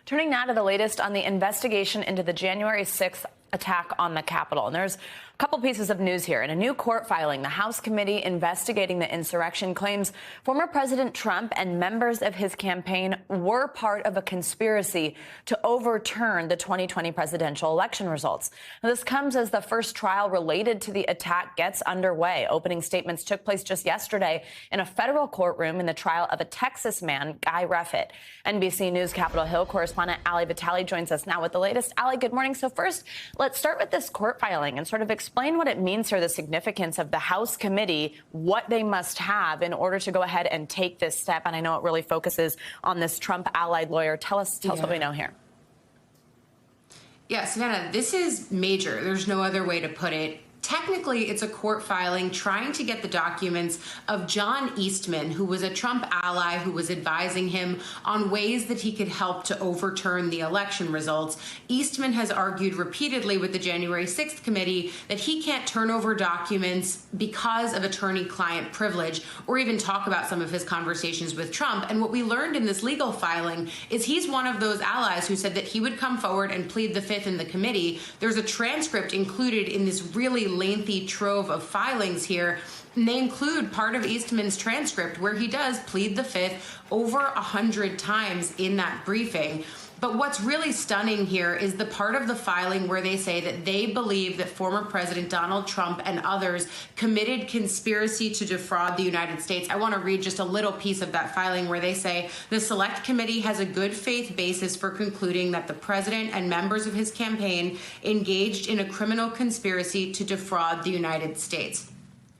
Turning now to the latest on the investigation into the January 6th attack on the Capitol. And there's a couple pieces of news here. In a new court filing, the House committee investigating the insurrection claims former President Trump and members of his campaign were part of a conspiracy to overturn the 2020 presidential election results. Now, this comes as the first trial related to the attack gets underway. Opening statements took place just yesterday in a federal courtroom in the trial of a Texas man, Guy REFFITT. NBC News Capitol Hill correspondent Ali Vitali joins us now with the latest. Ali, good morning. So first, let's start with this court filing and sort of explain what it means here, the significance of the House committee, what they must have in order to go ahead and take this step. And I know it really focuses on this Trump allied lawyer. Tell us what we know here. Yeah, Savannah, this is major. There's no other way to put it. Technically, it's a court filing trying to get the documents of John Eastman, who was a Trump ally who was advising him on ways that he could help to overturn the election results. Eastman has argued repeatedly with the January 6th committee that he can't turn over documents because of attorney-client privilege or even talk about some of his conversations with Trump. And what we learned in this legal filing is he's one of those allies who said that he would come forward and plead the fifth in the committee. There's a transcript included in this really lengthy trove of filings here, and they include part of Eastman's transcript where he does plead the fifth over 100 times in that briefing. But what's really stunning here is the part of the filing where they say that they believe that former President Donald Trump and others committed conspiracy to defraud the United States. I want to read just a little piece of that filing where they say the Select Committee has a good faith basis for concluding that the president and members of his campaign engaged in a criminal conspiracy to defraud the United States.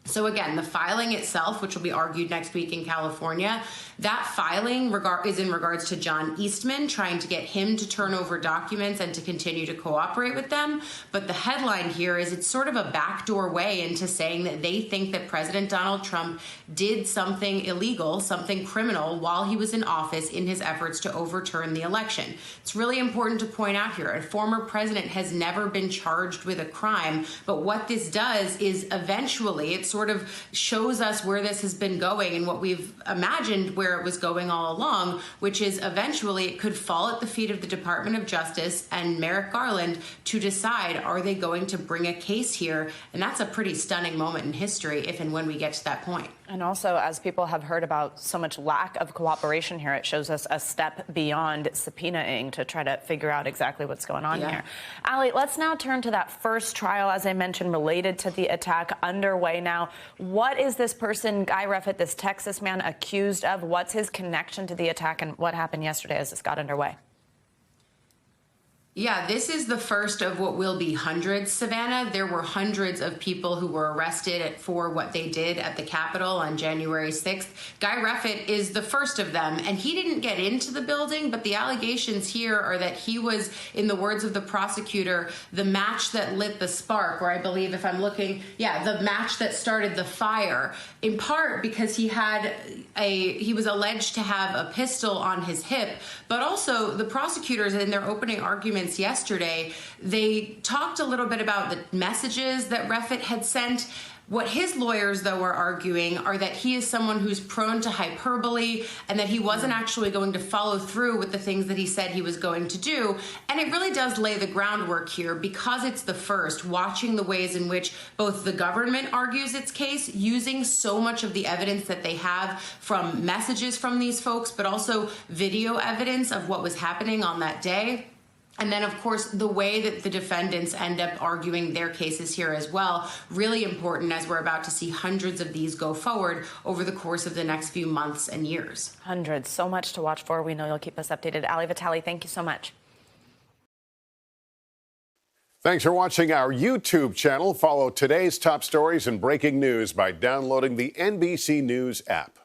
So again, the filing itself, which will be argued next week in California, that filing is in regards to John Eastman, trying to get him to turn over documents and to continue to cooperate with them. But the headline here is it's sort of a backdoor way into saying that they think that President Donald Trump did something illegal, something criminal, while he was in office in his efforts to overturn the election. It's really important to point out here, a former president has never been charged with a crime, but what this does is eventually it sort of shows us where this has been going and what we've imagined where it was going all along, which is eventually it could fall at the feet of the Department of Justice and Merrick Garland to decide, are they going to bring a case here? And that's a pretty stunning moment in history if and when we get to that point. And also, as people have heard about so much lack of cooperation here, it shows us a step beyond subpoenaing to try to figure out exactly what's going on here. Ali, let's now turn to that first trial, as I mentioned, related to the attack underway now. What is this person, Guy REFFITT, this Texas man, accused of? What's his connection to the attack, and what happened yesterday as this got underway? Yeah, this is the first of what will be hundreds, Savannah. There were hundreds of people who were arrested for what they did at the Capitol on January 6th. Guy REFFITT is the first of them, and he didn't get into the building, but the allegations here are that he was, in the words of the prosecutor, the match that lit the spark, or I believe if I'm looking, the match that started the fire, in part because he was alleged to have a pistol on his hip, but also the prosecutors in their opening arguments yesterday, they talked a little bit about the messages that REFFITT had sent. What his lawyers, though, are arguing are that he is someone who's prone to hyperbole and that he wasn't actually going to follow through with the things that he said he was going to do. And it really does lay the groundwork here because it's the first, watching the ways in which both the government argues its case, using so much of the evidence that they have from messages from these folks, but also video evidence of what was happening on that day. And then, of course, the way that the defendants end up arguing their cases here as well, really important as we're about to see hundreds of these go forward over the course of the next few months and years. Hundreds. So much to watch for. We know you'll keep us updated. Ali Vitali, thank you so much. Thanks for watching our YouTube channel. Follow today's top stories and breaking news by downloading the NBC News app.